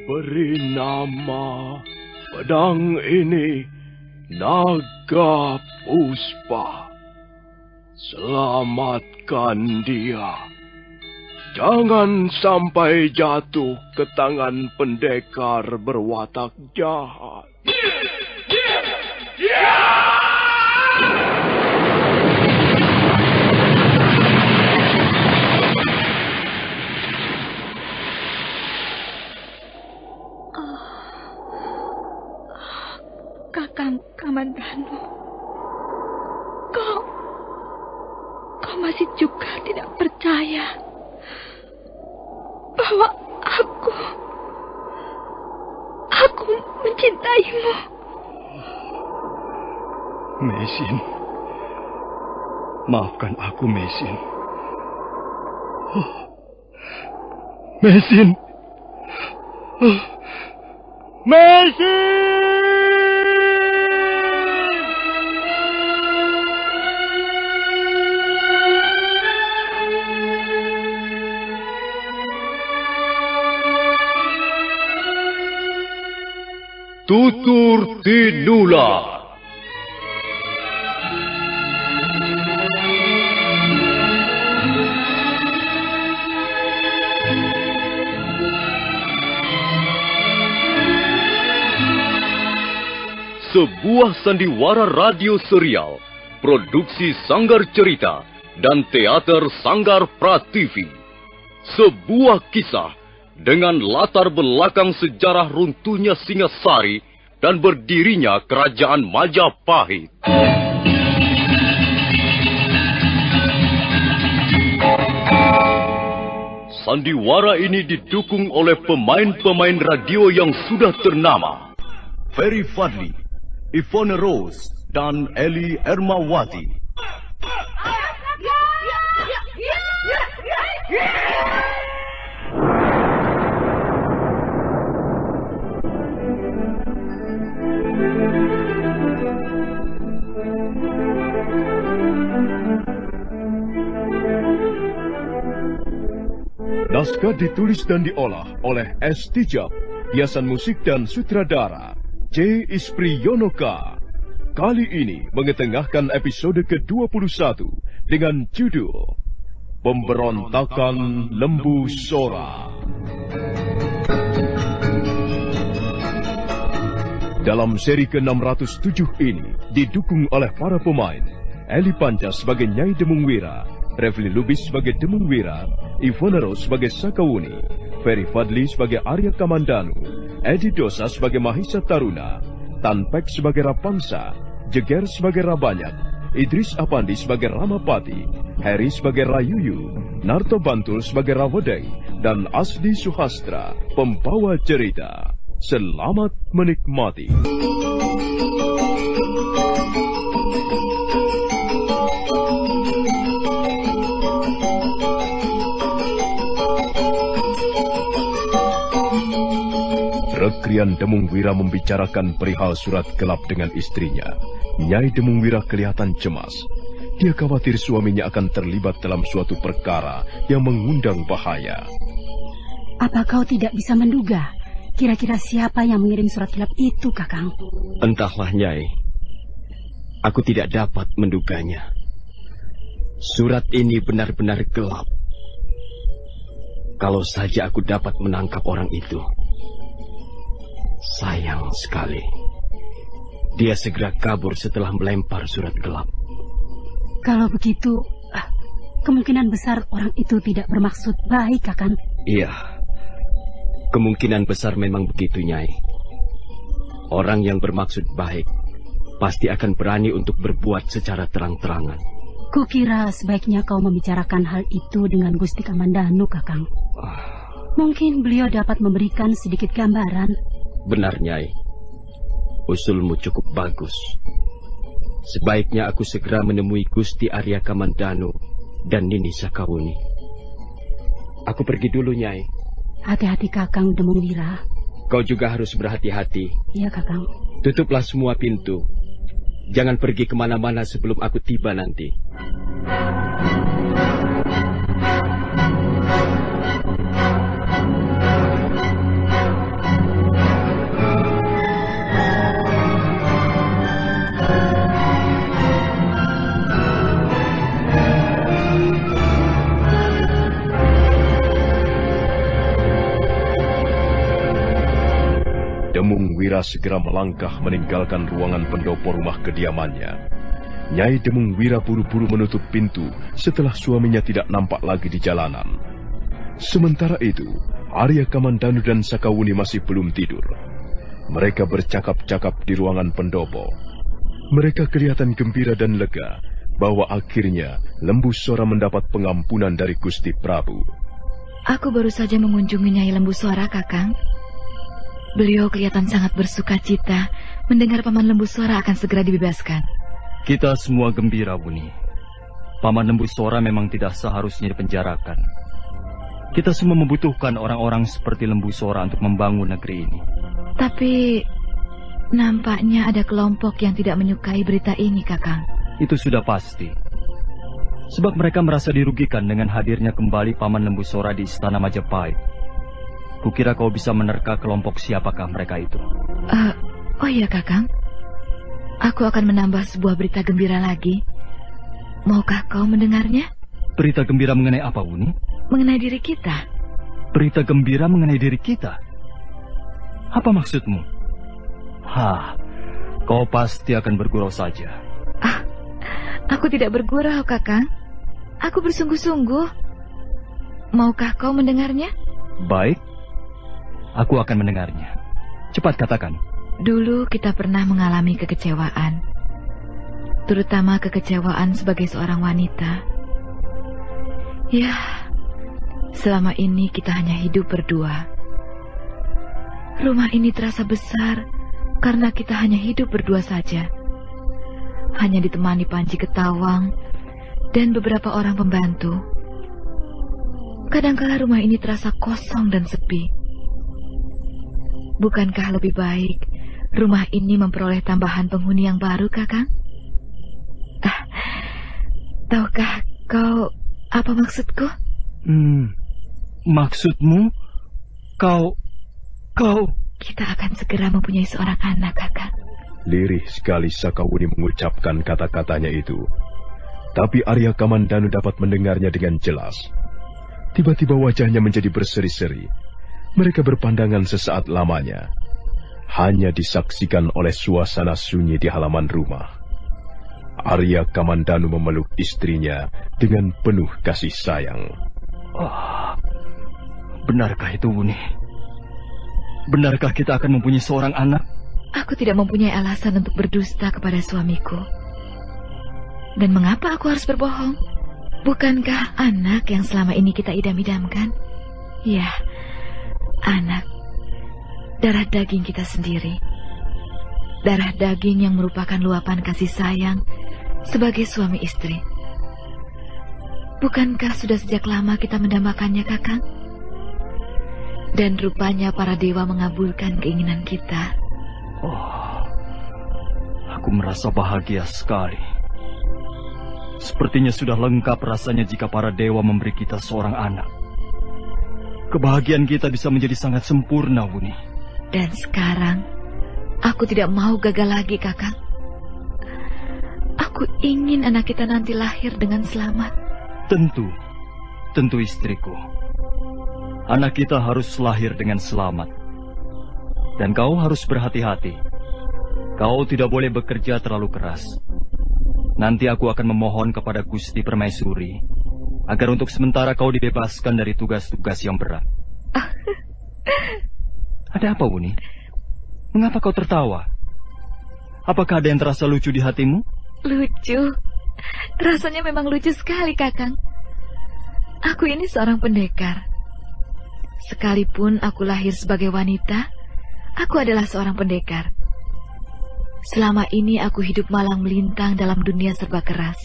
Beri nama pedang ini Naga Puspa. Selamatkan dia. Jangan sampai jatuh ke tangan pendekar berwatak jahat. Kakang Kamandanu, kau masih juga tidak percaya bahwa aku mencintaimu. Mesin, maafkan aku, Mesin. Mesin, Mesin. Tutur Tinula. Sebuah sandiwara radio serial, produksi Sanggar Cerita dan Teater Sanggar Prativi. Sebuah kisah dengan latar belakang sejarah runtuhnya Singasari dan berdirinya Kerajaan Majapahit. Sandiwara ini didukung oleh pemain-pemain radio yang sudah ternama. Ferry Fadli, Ivone Rose, dan Eli Ermawati. Naskah ditulis dan diolah oleh S. Tijab, hiasan musik dan sutradara C. Ispriyonoka. Kali ini mengetengahkan episode ke-21 dengan judul Pemberontakan Lembu Sora. Dalam seri ke-607 ini didukung oleh para pemain Eli Panca sebagai Nyai Demungwira, Refli Lubis sebagai Demungwira, Ivone Rose sebagai Sakawuni, Ferry Fadli sebagai Arya Kamandanu, Edi Dosa sebagai Mahisa Taruna, Tanpek sebagai Rapangsa, Jeger sebagai Rabanyak, Idris Apandi sebagai Ramapati, Heri sebagai Rayuyu, Narto Bantul sebagai Rawedeng, dan Asdi Suhastra, pembawa cerita. Selamat menikmati. Rekrian Demungwira membicarakan perihal surat gelap dengan istrinya. Nyai Demungwira kelihatan cemas. Dia khawatir suaminya akan terlibat dalam suatu perkara yang mengundang bahaya. Apa kau tidak bisa menduga kira-kira siapa yang mengirim surat gelap itu, Kakang? Entahlah, Nyai. Aku tidak dapat menduganya. Surat ini benar-benar gelap. Kalau saja aku dapat menangkap orang itu. Sayang sekali. Dia segera kabur setelah melempar surat gelap. Kalau begitu, kemungkinan besar orang itu tidak bermaksud baik, Kakang. Iya. Kemungkinan besar memang begitu, Nyai. Orang yang bermaksud baik pasti akan berani untuk berbuat secara terang-terangan. Kukira sebaiknya kau membicarakan hal itu dengan Gusti Kamandanu, Kakang. Mungkin beliau dapat memberikan sedikit gambaran. Benar, Nyai. Usulmu cukup bagus. Sebaiknya aku segera menemui Gusti Arya Kamandanu dan Nini Sakawuni. Aku pergi dulu, Nyai. Hati-hati, Kakang Demungwira. Kau juga harus berhati-hati. Iya, Kakang. Tutuplah semua pintu. Jangan pergi kemana-mana sebelum aku tiba nanti. Demung Wira segera melangkah meninggalkan ruangan pendopo rumah kediamannya. Nyai Demung Wira buru-buru menutup pintu setelah suaminya tidak nampak lagi di jalanan. Sementara itu, Arya Kamandanu dan Sakawuni masih belum tidur. Mereka bercakap-cakap di ruangan pendopo. Mereka kelihatan gembira dan lega bahwa akhirnya Lembu Sora mendapat pengampunan dari Gusti Prabu. Aku baru saja mengunjungi Nyai Lembu Sora, Kakang. Beliau kelihatan sangat bersuka cita mendengar Paman Lembu Sora akan segera dibebaskan. Kita semua gembira, Wuni. Paman Lembu Sora memang tidak seharusnya dipenjarakan. Kita semua membutuhkan orang-orang seperti Lembu Sora untuk membangun negeri ini. Tapi nampaknya ada kelompok yang tidak menyukai berita ini, Kakang. Itu sudah pasti. Sebab mereka merasa dirugikan dengan hadirnya kembali Paman Lembu Sora di Istana Majapahit. Kukira kau bisa menerka kelompok siapakah mereka itu. Oh iya, Kakang. Aku akan menambah sebuah berita gembira lagi. Maukah kau mendengarnya? Berita gembira mengenai apa, Wuni? Mengenai diri kita. Berita gembira mengenai diri kita? Apa maksudmu? Kau pasti akan bergurau saja. Aku tidak bergurau, Kakang. Aku bersungguh-sungguh. Maukah kau mendengarnya? Baik. Aku akan mendengarnya. Cepat katakan. Dulu kita pernah mengalami kekecewaan. Terutama kekecewaan sebagai seorang wanita. Ya, selama ini kita hanya hidup berdua. Rumah ini terasa besar karena kita hanya hidup berdua saja. Hanya ditemani Panji Ketawang dan beberapa orang pembantu. Kadangkala rumah ini terasa kosong dan sepi. Bukankah lebih baik rumah ini memperoleh tambahan penghuni yang baru, Kakang? Tahukah kau apa maksudku? Maksudmu? Kau... Kita akan segera mempunyai seorang anak, Kakang. Lirih sekali Sakawuni mengucapkan kata-katanya itu. Tapi Arya Kamandanu dapat mendengarnya dengan jelas. Tiba-tiba wajahnya menjadi berseri-seri. Mereka berpandangan sesaat lamanya. Hanya disaksikan oleh suasana sunyi di halaman rumah. Arya Kamandanu memeluk istrinya dengan penuh kasih sayang. Benarkah itu, Wuni? Benarkah kita akan mempunyai seorang anak? Aku tidak mempunyai alasan untuk berdusta kepada suamiku. Dan mengapa aku harus berbohong? Bukankah anak yang selama ini kita idam-idamkan? Ya, anak. Darah daging kita sendiri. Darah daging yang merupakan luapan kasih sayang sebagai suami istri. Bukankah sudah sejak lama kita mendambakannya, Kakang? Dan rupanya para dewa mengabulkan keinginan kita. Aku merasa bahagia sekali. Sepertinya sudah lengkap rasanya jika para dewa memberi kita seorang anak. Kebahagiaan kita bisa menjadi sangat sempurna, Wuni. Dan sekarang, aku tidak mau gagal lagi, Kakang. Aku ingin anak kita nanti lahir dengan selamat. Tentu istriku. Anak kita harus lahir dengan selamat. Dan kau harus berhati-hati. Kau tidak boleh bekerja terlalu keras. Nanti aku akan memohon kepada Gusti Permaisuri agar untuk sementara kau dibebaskan dari tugas-tugas yang berat. Ada apa, Wuni? Mengapa kau tertawa? Apakah ada yang terasa lucu di hatimu? Lucu? Rasanya memang lucu sekali, Kakang. Aku ini seorang pendekar. Sekalipun aku lahir sebagai wanita, aku adalah seorang pendekar. Selama ini aku hidup malang melintang dalam dunia serba keras.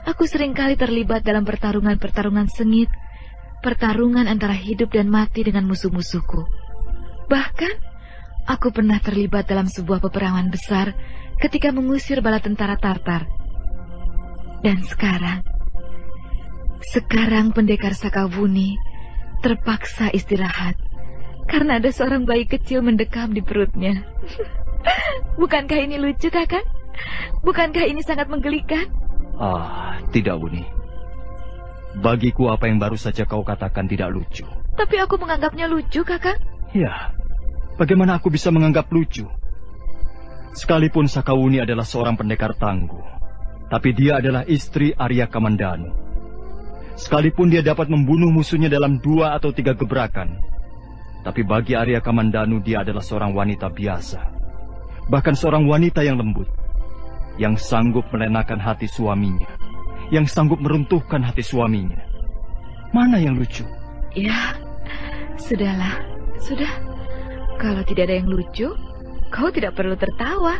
Aku seringkali terlibat dalam pertarungan-pertarungan sengit, pertarungan antara hidup dan mati dengan musuh-musuhku. Bahkan, aku pernah terlibat dalam sebuah peperangan besar ketika mengusir bala tentara Tartar. Dan sekarang pendekar Sakawuni terpaksa istirahat karena ada seorang bayi kecil mendekam di perutnya. Bukankah ini lucu, Kakang? Bukankah ini sangat menggelikan? Tidak, Wuni. Bagiku apa yang baru saja kau katakan tidak lucu. Tapi aku menganggapnya lucu, Kakang. Ya, Bagaimana aku bisa menganggap lucu? Sekalipun Sakawuni adalah seorang pendekar tangguh, tapi dia adalah istri Arya Kamandanu. Sekalipun dia dapat membunuh musuhnya dalam 2 atau 3 gebrakan, tapi bagi Arya Kamandanu dia adalah seorang wanita biasa. Bahkan seorang wanita yang lembut, yang sanggup melenakan hati suaminya, yang sanggup meruntuhkan hati suaminya. Mana yang lucu? Ya, sudahlah, sudah. Kalau tidak ada yang lucu, kau tidak perlu tertawa.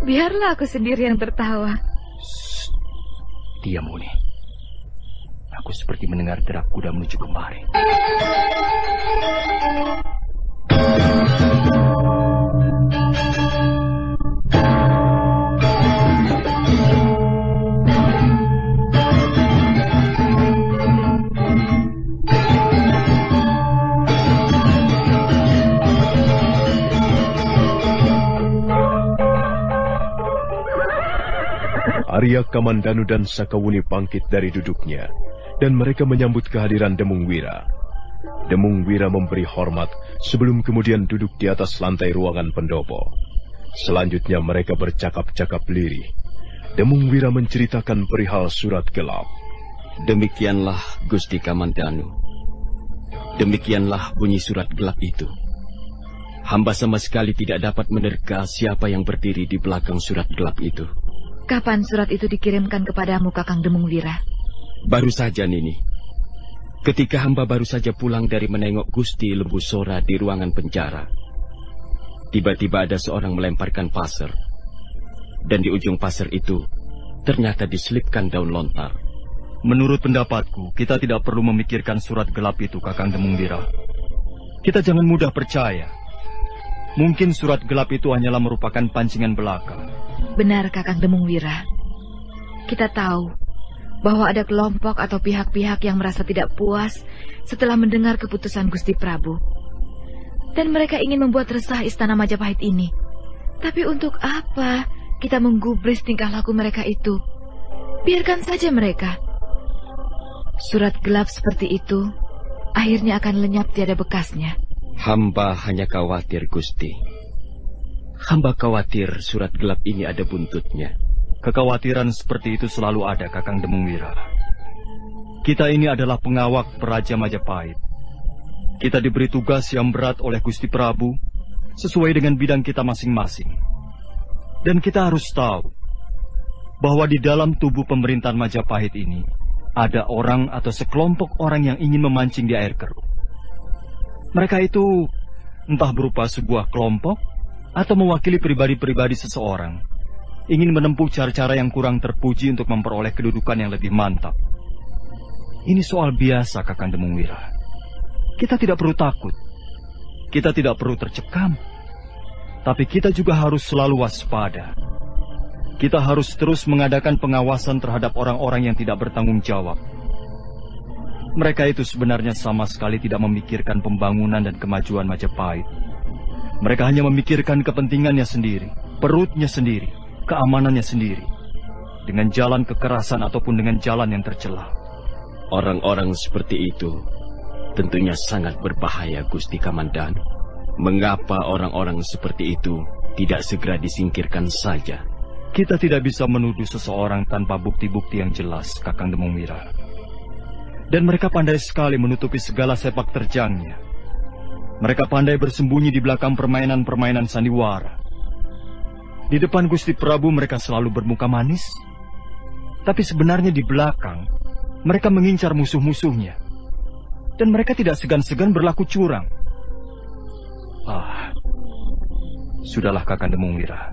Biarlah aku sendiri yang tertawa. Shh, diam, Muni. Aku seperti mendengar derap kuda menuju kemari. Arya Kamandanu dan Sakawuni bangkit dari duduknya, dan mereka menyambut kehadiran Demung Wira. Demung Wira memberi hormat sebelum kemudian duduk di atas lantai ruangan pendopo. Selanjutnya mereka bercakap-cakap lirih. Demung Wira menceritakan perihal surat gelap. Demikianlah Gusti Kamandanu. Demikianlah bunyi surat gelap itu. Hamba sama sekali tidak dapat menerka siapa yang berdiri di belakang surat gelap itu. Kapan surat itu dikirimkan kepadamu, Kakang Demung Wira? Baru saja, Nini. Ketika hamba baru saja pulang dari menengok Gusti Lembu Sora di ruangan penjara, tiba-tiba ada seorang melemparkan pasir. Dan di ujung pasir itu, ternyata diselipkan daun lontar. Menurut pendapatku, kita tidak perlu memikirkan surat gelap itu, Kakang Demung Wira. Kita jangan mudah percaya. Mungkin surat gelap itu hanyalah merupakan pancingan belaka. Benar, Kakang Demung Wira. Kita tahu bahwa ada kelompok atau pihak-pihak yang merasa tidak puas setelah mendengar keputusan Gusti Prabu. Dan mereka ingin membuat resah istana Majapahit ini. Tapi untuk apa kita menggubris tingkah laku mereka itu? Biarkan saja mereka. Surat gelap seperti itu akhirnya akan lenyap tiada bekasnya. Hamba hanya khawatir, Gusti. Hamba khawatir surat gelap ini ada buntutnya. Kekhawatiran seperti itu selalu ada, Kakang Demung Wira. Kita ini adalah pengawak Praja Majapahit. Kita diberi tugas yang berat oleh Gusti Prabu sesuai dengan bidang kita masing-masing. Dan kita harus tahu bahwa di dalam tubuh pemerintahan Majapahit ini ada orang atau sekelompok orang yang ingin memancing di air keruh. Mereka itu entah berupa sebuah kelompok atau mewakili pribadi-pribadi seseorang, ingin menempuh cara-cara yang kurang terpuji untuk memperoleh kedudukan yang lebih mantap. Ini soal biasa, Kakang Demung Wira. Kita tidak perlu takut. Kita tidak perlu tercekam. Tapi kita juga harus selalu waspada. Kita harus terus mengadakan pengawasan terhadap orang-orang yang tidak bertanggung jawab. Mereka itu sebenarnya sama sekali tidak memikirkan pembangunan dan kemajuan Majapahit. Mereka hanya memikirkan kepentingannya sendiri, perutnya sendiri, keamanannya sendiri, dengan jalan kekerasan ataupun dengan jalan yang tercela. Orang-orang seperti itu tentunya sangat berbahaya, Gusti Kamandanu. Mengapa orang-orang seperti itu tidak segera disingkirkan saja? Kita tidak bisa menuduh seseorang tanpa bukti-bukti yang jelas, Kakang Demung Wira. Dan mereka pandai sekali menutupi segala sepak terjangnya. Mereka pandai bersembunyi di belakang permainan-permainan sandiwara. Di depan Gusti Prabu mereka selalu bermuka manis. Tapi sebenarnya di belakang, mereka mengincar musuh-musuhnya. Dan mereka tidak segan-segan berlaku curang. Sudahlah, Kakang Demung Wira.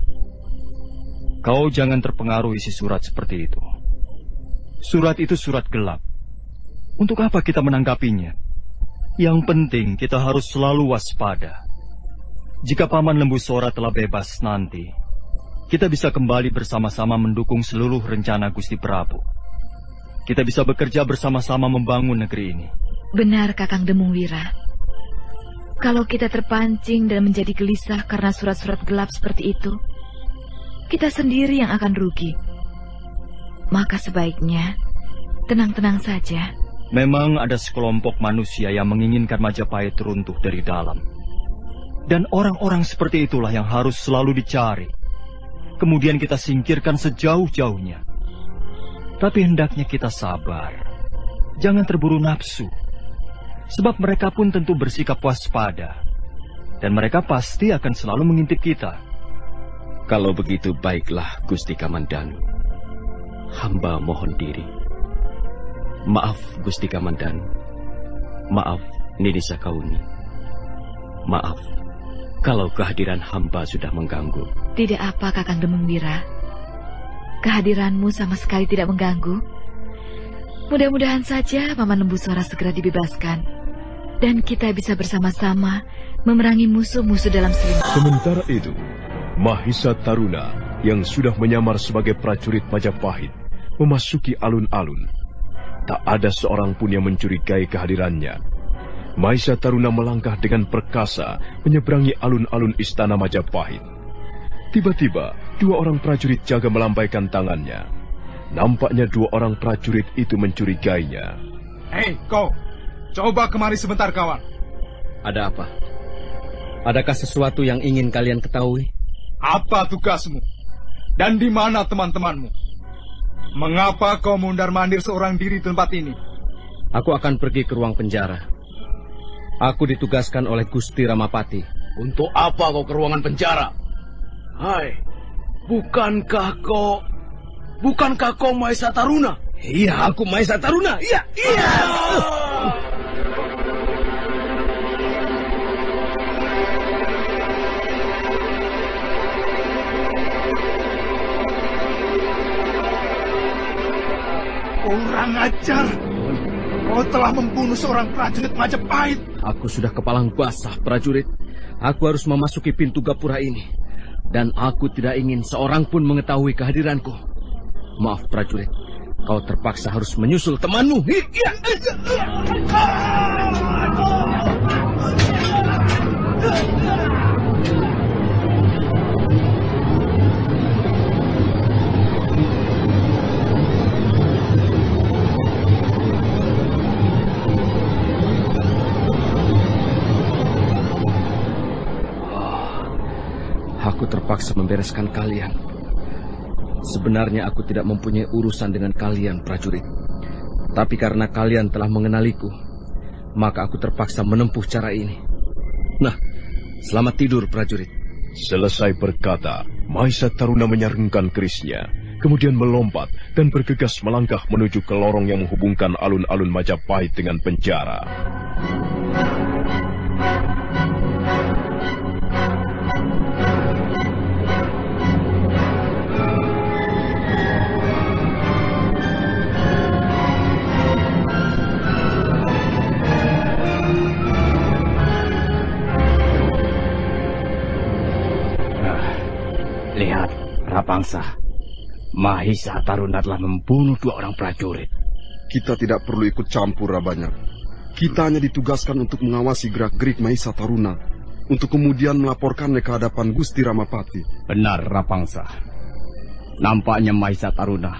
Kau jangan terpengaruh isi surat seperti itu. Surat itu surat gelap. Untuk apa kita menanggapinya? Yang penting kita harus selalu waspada. Jika Paman Lembu Sora telah bebas nanti, kita bisa kembali bersama-sama mendukung seluruh rencana Gusti Prabu. Kita bisa bekerja bersama-sama membangun negeri ini. Benar, Kakang Demung Wira. Kalau kita terpancing dan menjadi gelisah karena surat-surat gelap seperti itu, kita sendiri yang akan rugi. Maka sebaiknya tenang-tenang saja. Memang ada sekelompok manusia yang menginginkan Majapahit runtuh dari dalam. Dan orang-orang seperti itulah yang harus selalu dicari. Kemudian kita singkirkan sejauh-jauhnya. Tapi hendaknya kita sabar. Jangan terburu nafsu. Sebab mereka pun tentu bersikap waspada. Dan mereka pasti akan selalu mengintip kita. Kalau begitu baiklah, Gusti Kamandanu. Hamba mohon diri. Maaf, Gusti Kamandanu. Maaf, Nini Sakauni. Maaf, kalau kehadiran hamba sudah mengganggu. Tidak apa, Kakang Demungwira. Kehadiranmu sama sekali tidak mengganggu. Mudah-mudahan saja Paman Lembu Sora segera dibebaskan. Dan kita bisa bersama-sama memerangi musuh-musuh dalam selimut. Sementara itu, Mahisa Taruna yang sudah menyamar sebagai prajurit Majapahit memasuki alun-alun. Tak ada seorang pun yang mencurigai kehadirannya. Mahisa Taruna melangkah dengan perkasa menyeberangi alun-alun istana Majapahit. Tiba-tiba, dua orang prajurit jaga melambaikan tangannya. Nampaknya dua orang prajurit itu mencurigainya. Hei, kau! Coba kemari sebentar, kawan. Ada apa? Adakah sesuatu yang ingin kalian ketahui? Apa tugasmu? Dan di mana teman-temanmu? Mengapa kau mundar-mandir seorang diri di tempat ini? Aku akan pergi ke ruang penjara. Aku ditugaskan oleh Gusti Ramapati. Untuk apa kau ke ruangan penjara? Hai, bukankah kau Mahisa Taruna? Iya, aku Mahisa Taruna. Iya. Kurang ajar! Kau telah membunuh seorang prajurit Majapahit. Aku sudah kepalang basah, prajurit. Aku harus memasuki pintu gapura ini. Dan aku tidak ingin seorang pun mengetahui kehadiranku. Maaf, prajurit. Kau terpaksa harus menyusul temanmu. Aku terpaksa membereskan kalian. Sebenarnya aku tidak mempunyai urusan dengan kalian, prajurit. Tapi karena kalian telah mengenaliku, maka aku terpaksa menempuh cara ini. Nah, selamat tidur, prajurit. Selesai berkata, Mahisa Taruna menyaringkan kerisnya, kemudian melompat dan bergegas melangkah menuju ke lorong yang menghubungkan alun-alun Majapahit dengan penjara. Lihat, Rapangsa. Mahisa Taruna telah membunuh dua orang prajurit. Kita tidak perlu ikut campur, Rabanya. Kita hanya ditugaskan untuk mengawasi gerak-gerik Mahisa Taruna, untuk kemudian melaporkannya ke hadapan Gusti Ramapati. Benar, Rapangsa. Nampaknya Mahisa Taruna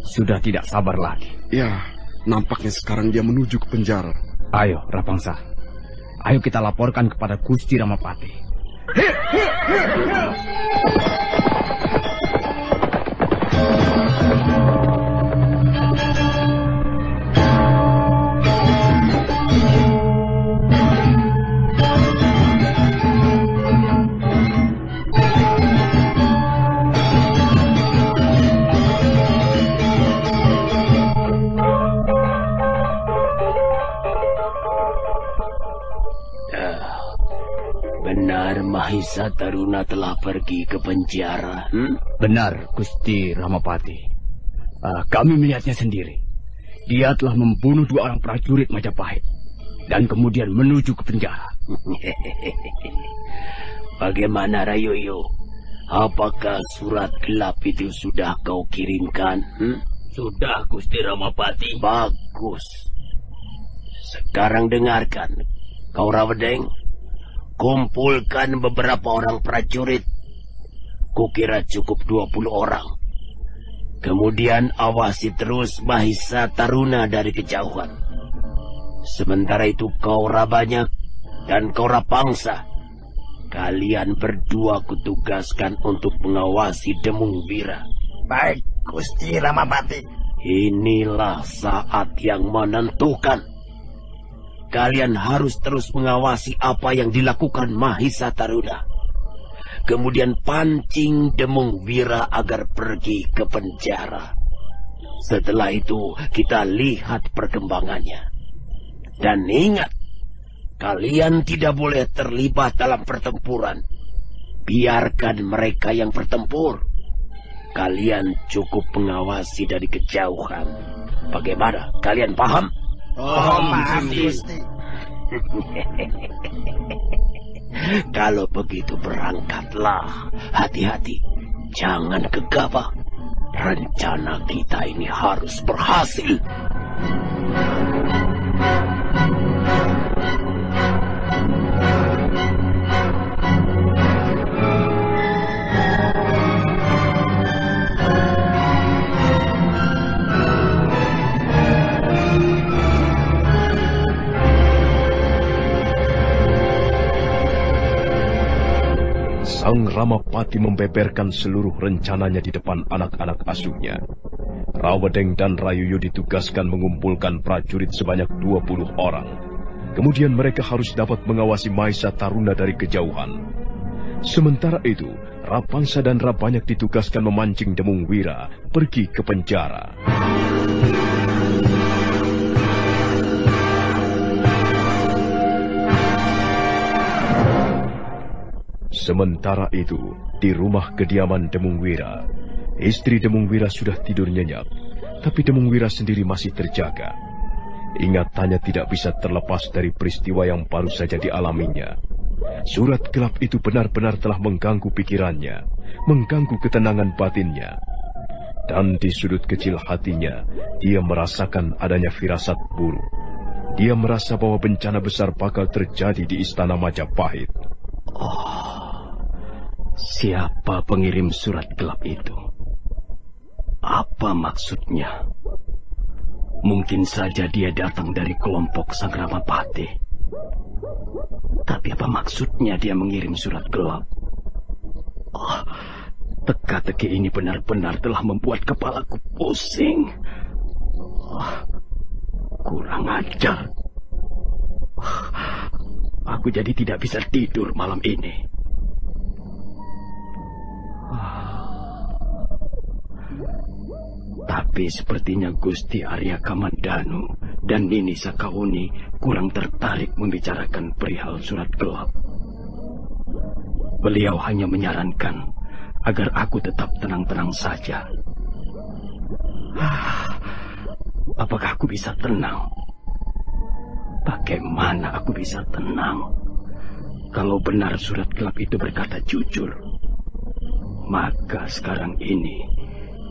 sudah tidak sabar lagi. Ya, nampaknya sekarang dia menuju ke penjara. Ayo, Rapangsa. Ayo kita laporkan kepada Gusti Ramapati. Benar Mahisa Taruna telah pergi ke penjara. Benar, Gusti Ramapati. Kami melihatnya sendiri. Dia telah membunuh dua orang prajurit Majapahit dan kemudian menuju ke penjara. Bagaimana, Rayoyo? Apakah surat gelap itu sudah kau kirimkan? Sudah, Gusti Ramapati. Bagus. Sekarang dengarkan, kau Rawedeng. Kumpulkan beberapa orang prajurit. Kukira cukup 20 orang. Kemudian awasi terus Mahisa Taruna dari kejauhan. Sementara itu kau Rabanyak dan kau Rapangsa kalian berdua kutugaskan untuk mengawasi Demung Wira. Baik, Gusti Ramapati. Inilah saat yang menentukan. Kalian harus terus mengawasi apa yang dilakukan Mahisa Taruna. Kemudian pancing Demung Wira agar pergi ke penjara. Setelah itu kita lihat perkembangannya. Dan ingat, kalian tidak boleh terlibat dalam pertempuran. Biarkan mereka yang bertempur. Kalian cukup mengawasi dari kejauhan. Bagaimana? Kalian paham? Paham, Gusti. Kalau begitu berangkatlah. Hati-hati. Jangan gegabah. Rencana kita ini harus berhasil. Sang Ramapati membeberkan seluruh rencananya di depan anak-anak asuhnya. Rawedeng dan Rayuyu ditugaskan mengumpulkan prajurit sebanyak 20 orang. Kemudian mereka harus dapat mengawasi Mahisa Taruna dari kejauhan. Sementara itu, Rapangsa dan Rabanyak ditugaskan memancing Demung Wira pergi ke penjara. Sementara itu, di rumah kediaman Demung Wira, istri Demung Wira sudah tidur nyenyak, tapi Demung Wira sendiri masih terjaga. Ingatannya tidak bisa terlepas dari peristiwa yang baru saja dialaminya. Surat gelap itu benar-benar telah mengganggu pikirannya, mengganggu ketenangan batinnya. Dan di sudut kecil hatinya, dia merasakan adanya firasat buruk. Dia merasa bahwa bencana besar bakal terjadi di istana Majapahit. Siapa pengirim surat gelap itu? Apa maksudnya? Mungkin saja dia datang dari kelompok Sang Ramapati. Tapi apa maksudnya dia mengirim surat gelap? Teka-teki ini benar-benar telah membuat kepalaku pusing. Kurang ajar. Aku jadi tidak bisa tidur malam ini. Tapi sepertinya Gusti Arya Kamandanu dan Nini Sakauni kurang tertarik membicarakan perihal surat gelap. Beliau hanya menyarankan agar aku tetap tenang-tenang saja. Apakah aku bisa tenang? Bagaimana aku bisa tenang? Kalau benar surat gelap itu berkata jujur, maka sekarang ini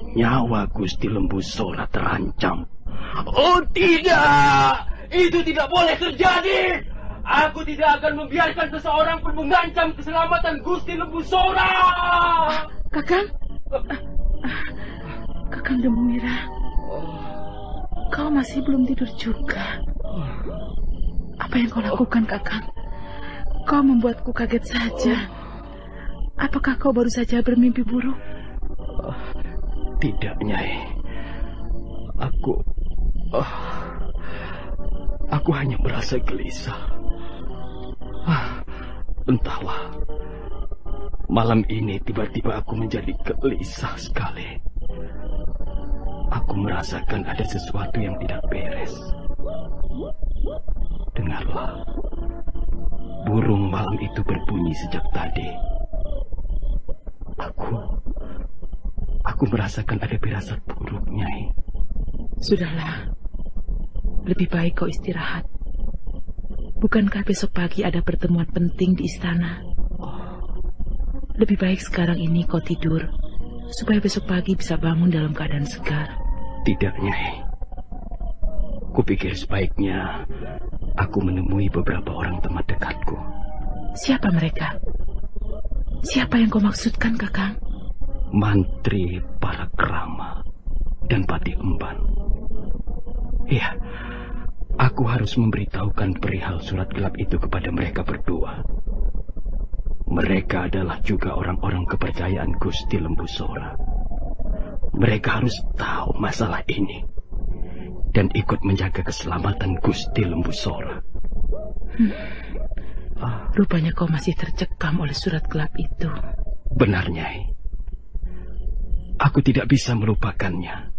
nyawa Gusti Lembu Sora terancam. Oh tidak! Itu tidak boleh terjadi! Aku tidak akan membiarkan seseorang pun mengancam keselamatan Gusti Lembu Sora! Kakang? Kakang Demung Wira, kau masih belum tidur juga. Apa yang kau lakukan, Kakang? Kau membuatku kaget saja. Apakah kau baru saja bermimpi buruk? Tidak, Nyai. Aku hanya merasa gelisah. Entahlah. Malam ini tiba-tiba aku menjadi gelisah sekali. Aku merasakan ada sesuatu yang tidak beres. Dengarlah. Burung malam itu berbunyi sejak tadi. Aku merasakan ada firasat buruk, Nyai. Sudahlah. Lebih baik kau istirahat. Bukankah besok pagi ada pertemuan penting di istana? Lebih baik sekarang ini kau tidur, supaya besok pagi bisa bangun dalam keadaan segar. Tidak, Nyai. Kupikir sebaiknya aku menemui beberapa orang teman dekatku. Siapa mereka? Siapa yang kau maksudkan, Kakang? Mantri Parakrama dan Pati Emban. Iya, aku harus memberitahukan perihal surat gelap itu kepada mereka berdua. Mereka adalah juga orang-orang kepercayaan Gusti Lembu Sora. Mereka harus tahu masalah ini dan ikut menjaga keselamatan Gusti Lembu Sora. Rupanya kau masih tercekam oleh surat gelap itu. Benar, Nyai. Aku tidak bisa melupakannya.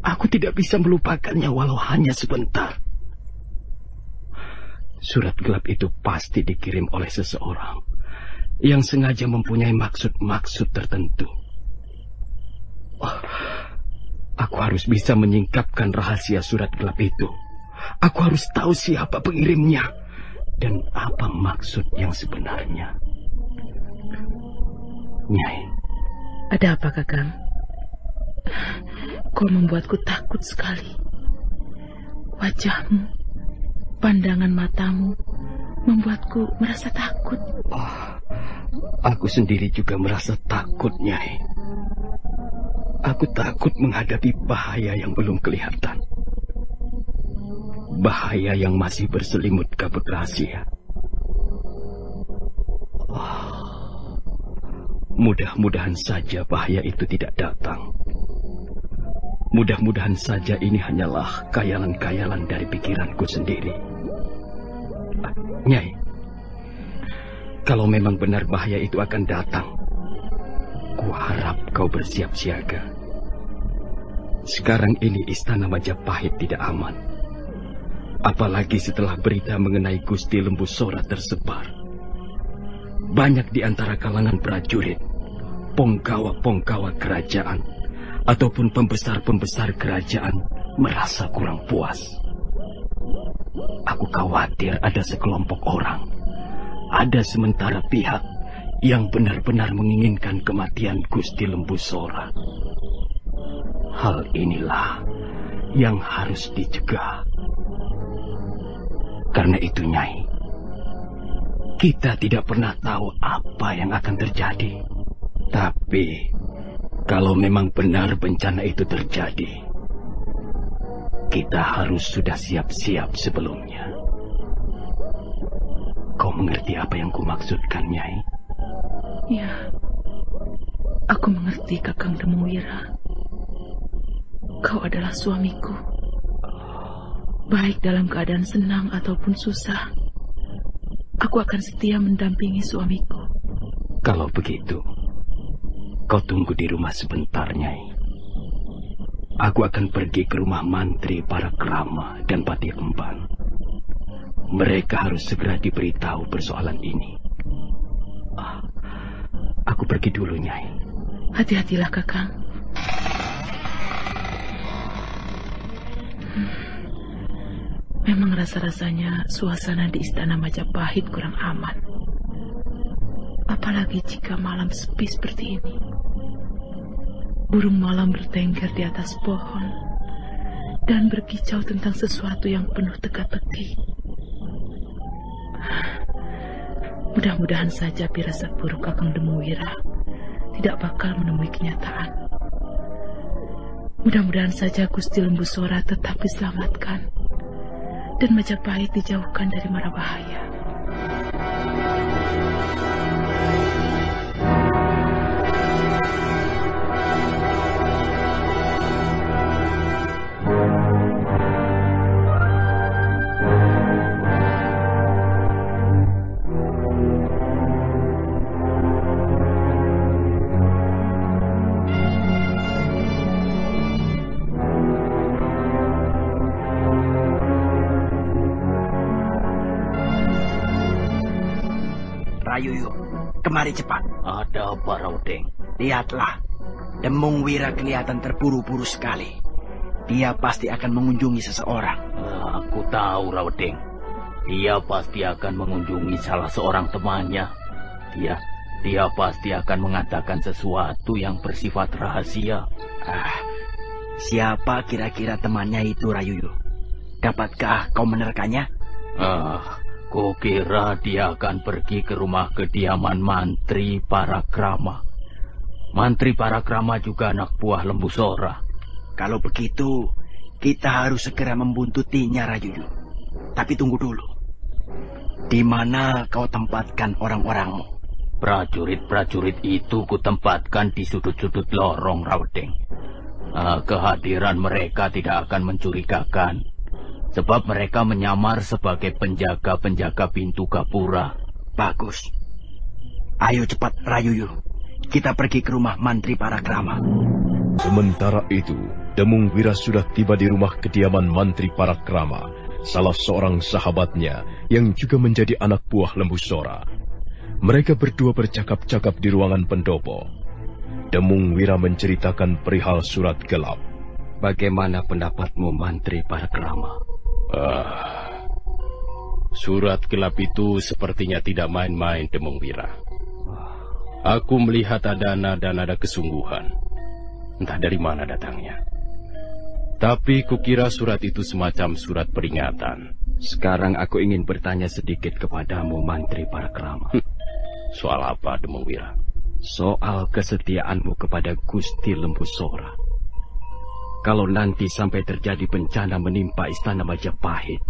Aku tidak bisa melupakannya walau hanya sebentar. Surat gelap itu pasti dikirim oleh seseorang yang sengaja mempunyai maksud-maksud tertentu. Aku harus bisa menyingkapkan rahasia surat gelap itu. Aku harus tahu siapa pengirimnya dan apa maksud yang sebenarnya. Nyai. Ada apa, Kakang? Kau membuatku takut sekali. Wajahmu, pandangan matamu membuatku merasa takut. Aku sendiri juga merasa takut, Nyai. Aku takut menghadapi bahaya yang belum kelihatan. Bahaya yang masih berselimut kabut rahasia. Mudah-mudahan saja bahaya itu tidak datang. Mudah-mudahan saja ini hanyalah khayalan-khayalan dari pikiranku sendiri. Nyai, kalau memang benar bahaya itu akan datang, kuharap kau bersiap siaga. Sekarang ini istana Majapahit tidak aman. Apalagi setelah berita mengenai Gusti Lembu Sora tersebar. Banyak di antara kalangan prajurit, ponggawa-ponggawa kerajaan, ataupun pembesar-pembesar kerajaan merasa kurang puas. Aku khawatir ada sekelompok orang, ada sementara pihak yang benar-benar menginginkan kematian Gusti Lembu Sora. Hal inilah yang harus dicegah. Karena itu, Nyai, kita tidak pernah tahu apa yang akan terjadi. Tapi, kalau memang benar bencana itu terjadi, kita harus sudah siap-siap sebelumnya. Kau mengerti apa yang kumaksudkan, Nyai? Ya, aku mengerti, Kakang Demungwira. Kau adalah suamiku. Baik dalam keadaan senang ataupun susah, aku akan setia mendampingi suamiku. Kalau begitu, kau tunggu di rumah sebentar, Nyai. Aku akan pergi ke rumah mantri para Krama dan Pati Emban. Mereka harus segera diberitahu persoalan ini. Aku pergi dulu, Nyai. Hati-hatilah, Kakang. Memang rasa-rasanya suasana di istana Majapahit kurang aman. Apalagi jika malam sepi seperti ini. Burung malam bertengger di atas pohon dan berkicau tentang sesuatu yang penuh teka-teki. Mudah-mudahan saja firasat buruk Kakang Demungwira tidak bakal menemui kenyataan. Mudah-mudahan saja Gusti Lembu Sora tetap diselamatkan dan Majapahit dijauhkan dari mara bahaya. Rayuyu, kemari cepat. Ada apa, Raudeng? Lihatlah, Demungwira kelihatan terburu-buru sekali. Dia pasti akan mengunjungi seseorang. Aku tahu, Raudeng. Dia pasti akan mengunjungi salah seorang temannya. Dia pasti akan mengatakan sesuatu yang bersifat rahasia. Siapa kira-kira temannya itu, Rayuyu? Dapatkah kau menerkanya? Kukira dia akan pergi ke rumah kediaman Mantri Parakrama. Mantri Parakrama juga anak buah Lembu Sora. Kalau begitu, kita harus segera membuntutinya, Rayuyu. Tapi tunggu dulu. Di mana kau tempatkan orang-orangmu? Prajurit-prajurit itu kutempatkan di sudut-sudut lorong, Rawedeng. Kehadiran mereka tidak akan mencurigakan, sebab mereka menyamar sebagai penjaga-penjaga pintu gapura. Bagus. Ayo cepat, Rayuyu. Kita pergi ke rumah Mantri Parakrama. Sementara itu, Demung Wira sudah tiba di rumah kediaman Mantri Parakrama, salah seorang sahabatnya yang juga menjadi anak buah Lembu Sora. Mereka berdua bercakap-cakap di ruangan pendopo. Demung Wira menceritakan perihal surat gelap. Bagaimana pendapatmu, Mantri Parakrama? Surat gelap itu sepertinya tidak main-main, Demung Wira. Aku melihat ada nada-nada kesungguhan. Entah dari mana datangnya. Tapi kukira surat itu semacam surat peringatan. Sekarang aku ingin bertanya sedikit kepadamu, Mantri Parakrama. Soal apa, Demung Wira? Soal kesetiaanmu kepada Gusti Lembu Sora. Kalau nanti sampai terjadi bencana menimpa istana Majapahit,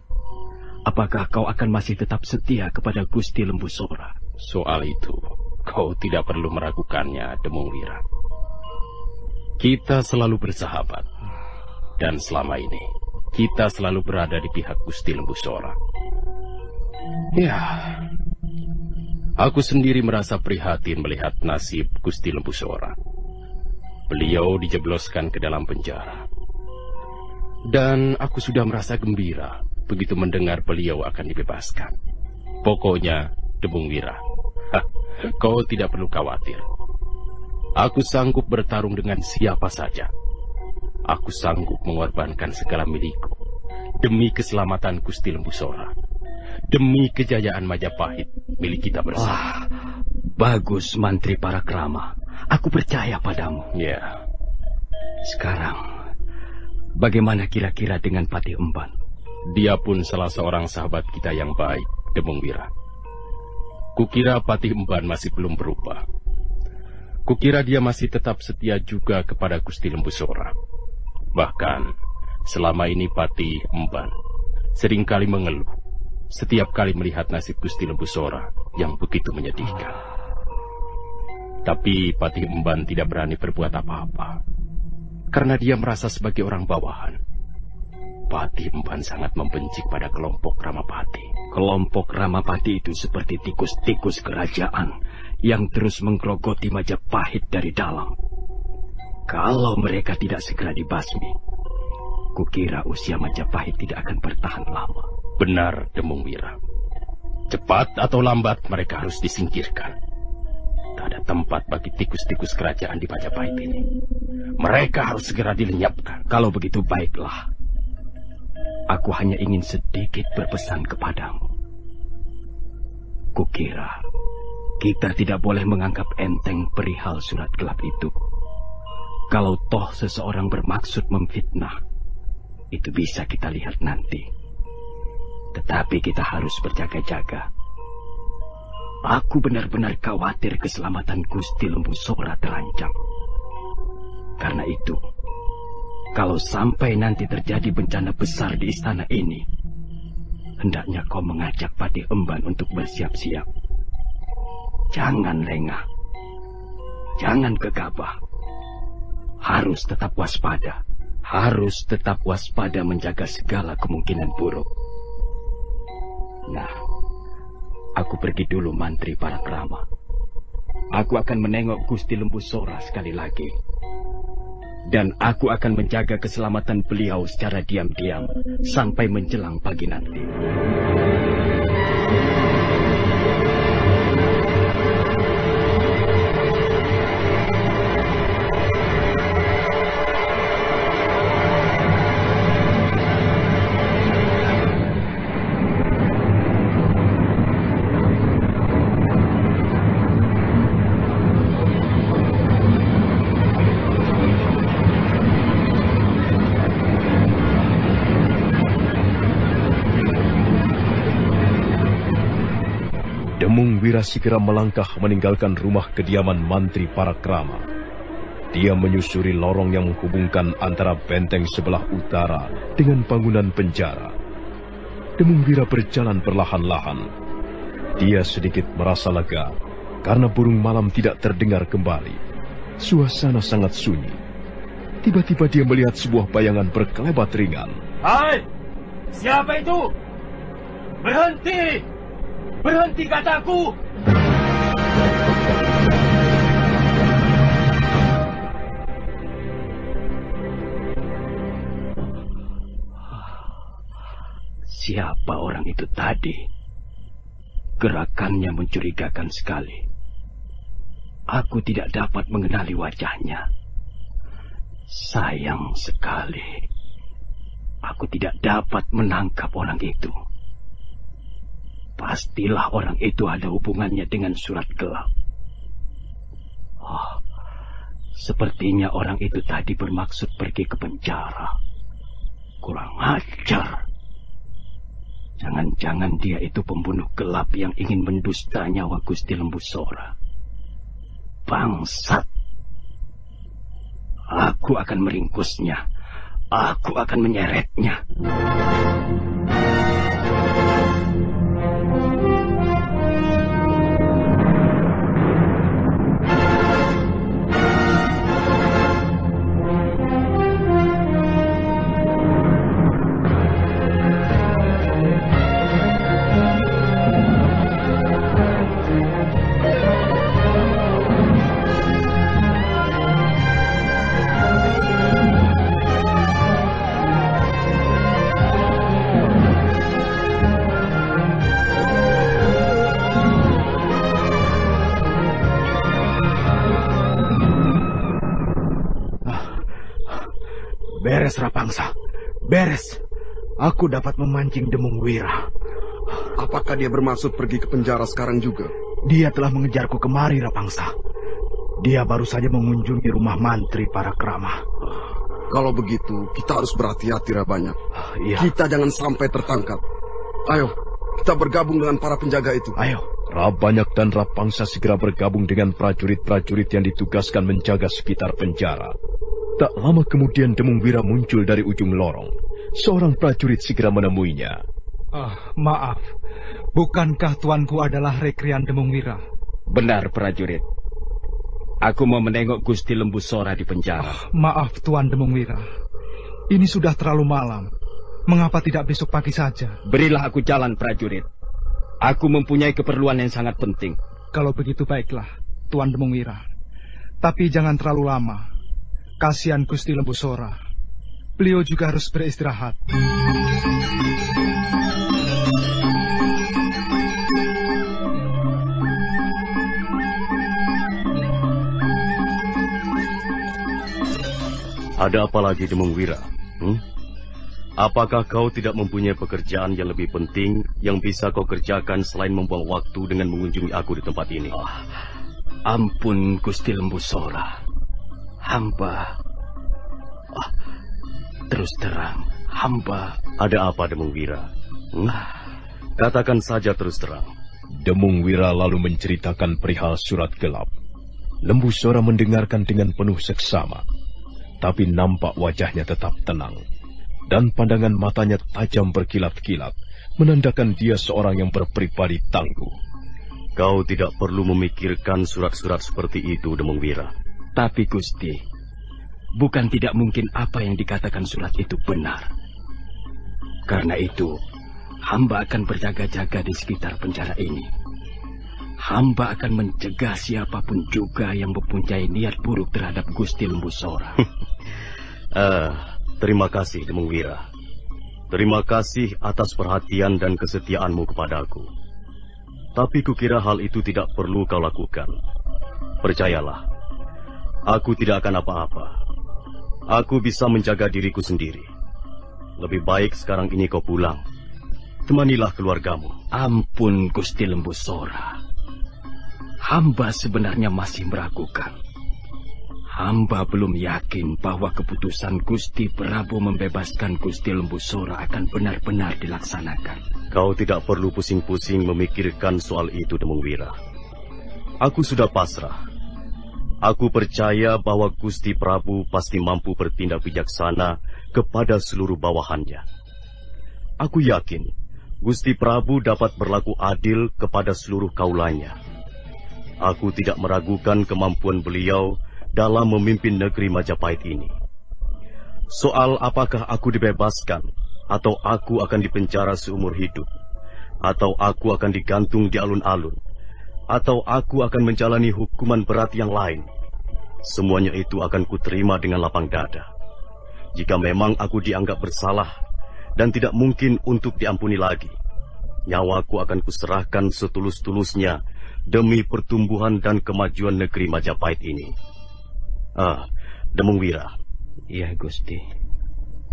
apakah kau akan masih tetap setia kepada Gusti Lembu Sora? Soal itu, kau tidak perlu meragukannya, Demung Wira. Kita selalu bersahabat. Dan selama ini, kita selalu berada di pihak Gusti Lembu Sora. Ya, aku sendiri merasa prihatin melihat nasib Gusti Lembu Sora. Beliau dijebloskan ke dalam penjara. Dan aku sudah merasa gembira begitu mendengar beliau akan dibebaskan. Pokoknya, Demung Wira, kau tidak perlu khawatir. Aku sanggup bertarung dengan siapa saja. Aku sanggup mengorbankan segala milikku demi keselamatan Gusti Lembu Sora, demi kejayaan Majapahit milik kita bersama. Bagus, Mantri Parakrama. Aku percaya padamu. Ya. Sekarang, bagaimana kira-kira dengan Patih Emban? Dia pun salah seorang sahabat kita yang baik, Demung Wira. Kukira Patih Emban masih belum berubah. Kukira dia masih tetap setia juga kepada Gusti Lembu Sora. Bahkan, selama ini Patih Emban seringkali mengeluh setiap kali melihat nasib Gusti Lembu Sora yang begitu menyedihkan. Tapi Patih Emban tidak berani berbuat apa-apa, karena dia merasa sebagai orang bawahan. Patih Emban sangat membenci pada kelompok Ramapati. Kelompok Ramapati itu seperti tikus-tikus kerajaan yang terus menggerogoti Majapahit dari dalam. Kalau mereka tidak segera dibasmi, kukira usia Majapahit tidak akan bertahan lama. Benar, Demung Wira. Cepat atau lambat mereka harus disingkirkan. Tak ada tempat bagi tikus-tikus kerajaan di Majapahit ini. Mereka harus segera dilenyapkan. Kalau begitu baiklah. Aku hanya ingin sedikit berpesan kepadamu. Kukira kita tidak boleh menganggap enteng perihal surat gelap itu. Kalau toh seseorang bermaksud memfitnah, itu bisa kita lihat nanti. Tetapi kita harus berjaga-jaga. Aku benar-benar khawatir keselamatan Gusti Lembu Sora terancam. Karena itu, kalau sampai nanti terjadi bencana besar di istana ini, hendaknya kau mengajak Patih Emban untuk bersiap-siap. Jangan lengah. Jangan gegabah. Harus tetap waspada. Harus tetap waspada menjaga segala kemungkinan buruk. Nah, aku pergi dulu, Mantri Parakrama. Aku akan menengok Gusti Lembu Sora sekali lagi. Dan aku akan menjaga keselamatan beliau secara diam-diam sampai menjelang pagi nanti. Demung Wira segera melangkah meninggalkan rumah kediaman Mantri Parakrama. Dia menyusuri lorong yang menghubungkan antara benteng sebelah utara dengan bangunan penjara. Demungwira berjalan perlahan-lahan. Dia sedikit merasa lega karena burung malam tidak terdengar kembali. Suasana sangat sunyi. Tiba-tiba dia melihat sebuah bayangan berkelebat ringan. Hai! Siapa itu? Berhenti! Berhenti kataku! Siapa orang itu tadi? Gerakannya mencurigakan sekali. Aku tidak dapat mengenali wajahnya. Sayang sekali. Aku tidak dapat menangkap orang itu. Pastilah orang itu ada hubungannya dengan surat gelap. Oh, sepertinya orang itu tadi bermaksud pergi ke penjara. Kurang ajar. Jangan-jangan dia itu pembunuh gelap yang ingin mendusta nyawa Gusti Lembusora. Bangsat. Aku akan meringkusnya. Aku akan menyeretnya. Beres, Rapangsa. Beres. Aku dapat memancing Demungwira. Apakah dia bermaksud pergi ke penjara sekarang juga? Dia telah mengejarku kemari, Rapangsa. Dia baru saja mengunjungi rumah mantri para kramah. Kalau begitu, kita harus berhati-hati, Rabanya. Iya. Kita jangan sampai tertangkap. Ayo, kita bergabung dengan para penjaga itu. Ayo. Rabanyak dan Rapangsa segera bergabung dengan prajurit-prajurit yang ditugaskan menjaga sekitar penjara. Tak lama kemudian Demungwira muncul dari ujung lorong. Seorang prajurit segera menemuinya. Maaf, bukankah tuanku adalah Rekrian Demungwira? Benar, prajurit. Aku mau menengok Gusti Lembusora di penjara. Maaf, Tuan Demungwira. Ini sudah terlalu malam. Mengapa tidak besok pagi saja? Berilah aku jalan, prajurit. Aku mempunyai keperluan yang sangat penting. Kalau begitu baiklah, Tuan Demungwira. Tapi jangan terlalu lama. Kasihan Gusti Lembusora. Beliau juga harus beristirahat. Ada apa lagi, Demungwira? Apakah kau tidak mempunyai pekerjaan yang lebih penting yang bisa kau kerjakan selain membuang waktu dengan mengunjungi aku di tempat ini? Ampun, Gusti Lembusora. Hamba. Terus terang, hamba. Ada apa, Demungwira? Katakan saja terus terang. Demungwira lalu menceritakan perihal surat gelap. Lembusora mendengarkan dengan penuh seksama. Tapi nampak wajahnya tetap tenang. Dan pandangan matanya tajam berkilat-kilat, menandakan dia seorang yang berpribadi tangguh. Kau tidak perlu memikirkan surat-surat seperti itu, Demungwira. Tapi Gusti, bukan tidak mungkin apa yang dikatakan surat itu benar. Karena itu, hamba akan berjaga-jaga di sekitar penjara ini. Hamba akan mencegah siapapun juga yang mempunyai niat buruk terhadap Gusti Lembusora. Terima kasih, Demungwira. Terima kasih atas perhatian dan kesetiaanmu kepadaku. Tapi kukira hal itu tidak perlu kau lakukan. Percayalah, aku tidak akan apa-apa. Aku bisa menjaga diriku sendiri. Lebih baik sekarang ini kau pulang. Temanilah keluargamu. Ampun, Gusti Lembusora. Hamba sebenarnya masih meragukan. Hamba belum yakin bahwa keputusan Gusti Prabu membebaskan Gusti Lembusora akan benar-benar dilaksanakan. Kau tidak perlu pusing-pusing memikirkan soal itu, Demungwira. Aku sudah pasrah. Aku percaya bahwa Gusti Prabu pasti mampu bertindak bijaksana kepada seluruh bawahannya. Aku yakin Gusti Prabu dapat berlaku adil kepada seluruh kaulanya. Aku tidak meragukan kemampuan beliau dalam memimpin negeri Majapahit ini. Soal apakah aku dibebaskan, atau aku akan dipenjara seumur hidup, atau aku akan digantung di alun-alun, atau aku akan menjalani hukuman berat yang lain, semuanya itu akan kuterima dengan lapang dada. Jika memang aku dianggap bersalah dan tidak mungkin untuk diampuni lagi, nyawaku akan kuserahkan setulus-tulusnya demi pertumbuhan dan kemajuan negeri Majapahit ini. Demung Wira. Iya, Gusti.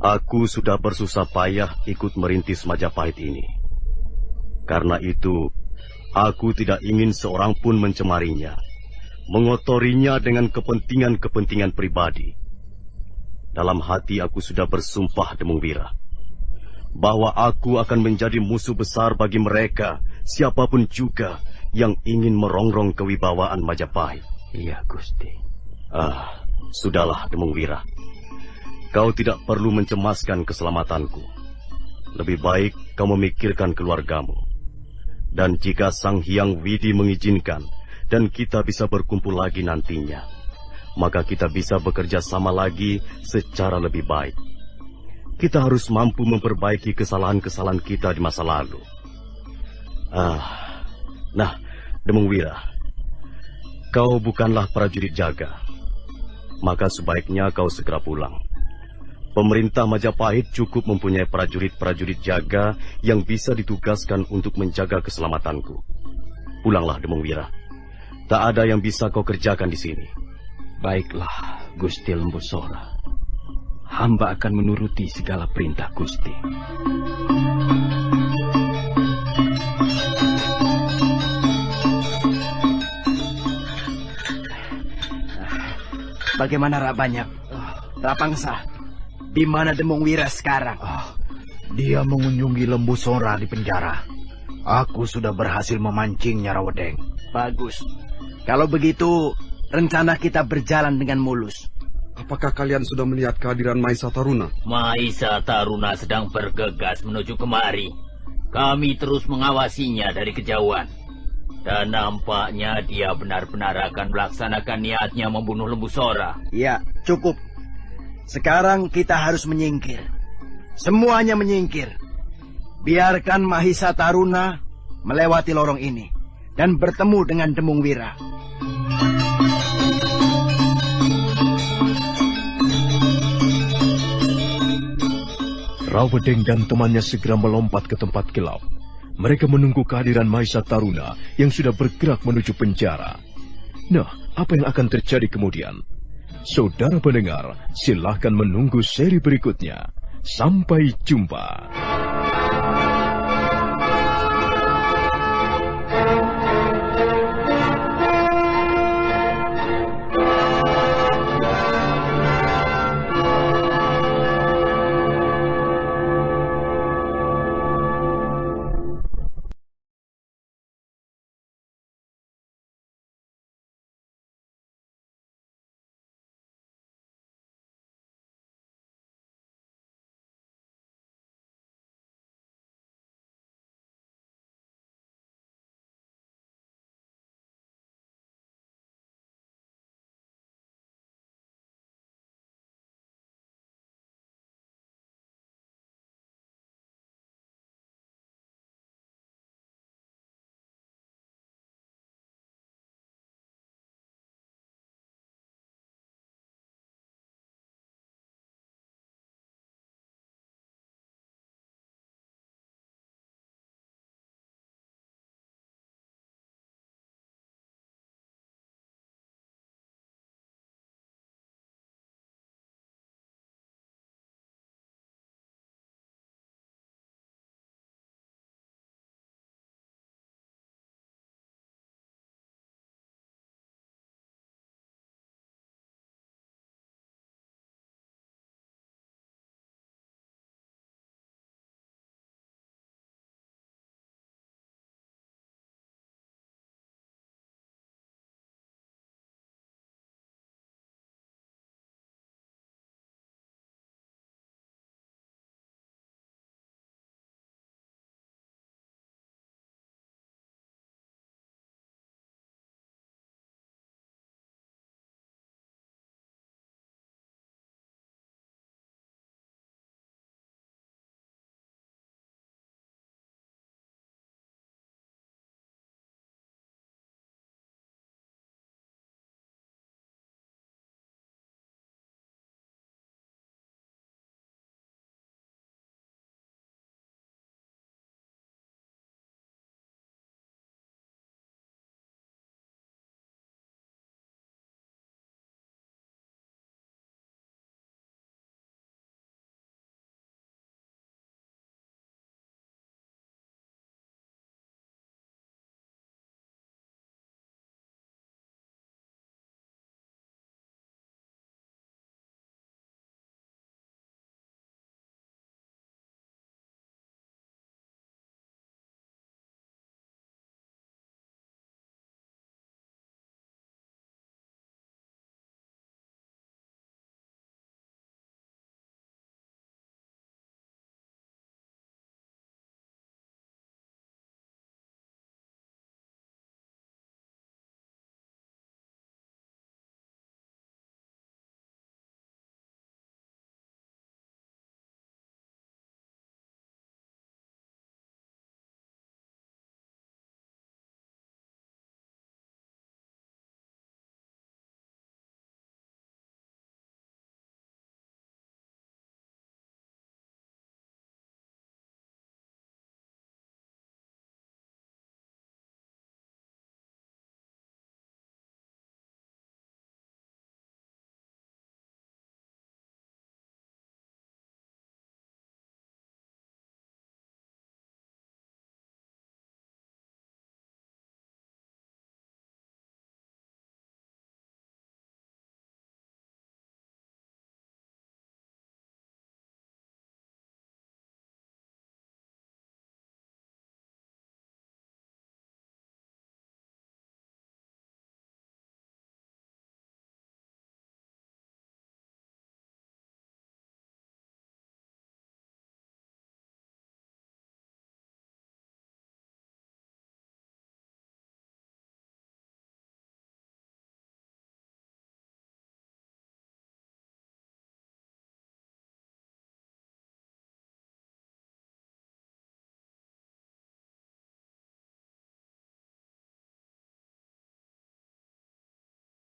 Aku sudah bersusah payah ikut merintis Majapahit ini. Karena itu, aku tidak ingin seorang pun mencemarinya, mengotorinya dengan kepentingan-kepentingan pribadi. Dalam hati aku sudah bersumpah, Demung Wira, bahwa aku akan menjadi musuh besar bagi mereka, siapapun juga yang ingin merongrong kewibawaan Majapahit. Iya, Gusti. Sudahlah, Demung Wira. Kau tidak perlu mencemaskan keselamatanku. Lebih baik kau memikirkan keluargamu. Dan jika Sang Hyang Widi mengizinkan, dan kita bisa berkumpul lagi nantinya, maka kita bisa bekerja sama lagi secara lebih baik. Kita harus mampu memperbaiki kesalahan-kesalahan kita di masa lalu. Nah, Demung Wira, kau bukanlah prajurit jaga, maka sebaiknya kau segera pulang. Pemerintah Majapahit cukup mempunyai prajurit-prajurit jaga yang bisa ditugaskan untuk menjaga keselamatanku. Pulanglah, Demung Wira. Tak ada yang bisa kau kerjakan di sini. Baiklah, Gusti Lembusora. Hamba akan menuruti segala perintah Gusti. Bagaimana Rabanyak? Rapangsa, di mana Demung Wira sekarang? Dia mengunjungi Lembusora di penjara. Aku sudah berhasil memancingnya, Rawedeng. Bagus. Kalau begitu, rencana kita berjalan dengan mulus. Apakah kalian sudah melihat kehadiran Mahisa Taruna? Mahisa Taruna sedang bergegas menuju kemari. Kami terus mengawasinya dari kejauhan. Dan nampaknya dia benar-benar akan melaksanakan niatnya membunuh Lembusora. Ya, cukup. Sekarang kita harus menyingkir. Semuanya menyingkir. Biarkan Mahisa Taruna melewati lorong ini dan bertemu dengan Demung Wira. Rawedeng dan temannya segera melompat ke tempat gelap. Mereka menunggu kehadiran Mahisa Taruna yang sudah bergerak menuju penjara. Nah, apa yang akan terjadi kemudian? Saudara pendengar, silahkan menunggu seri berikutnya. Sampai jumpa.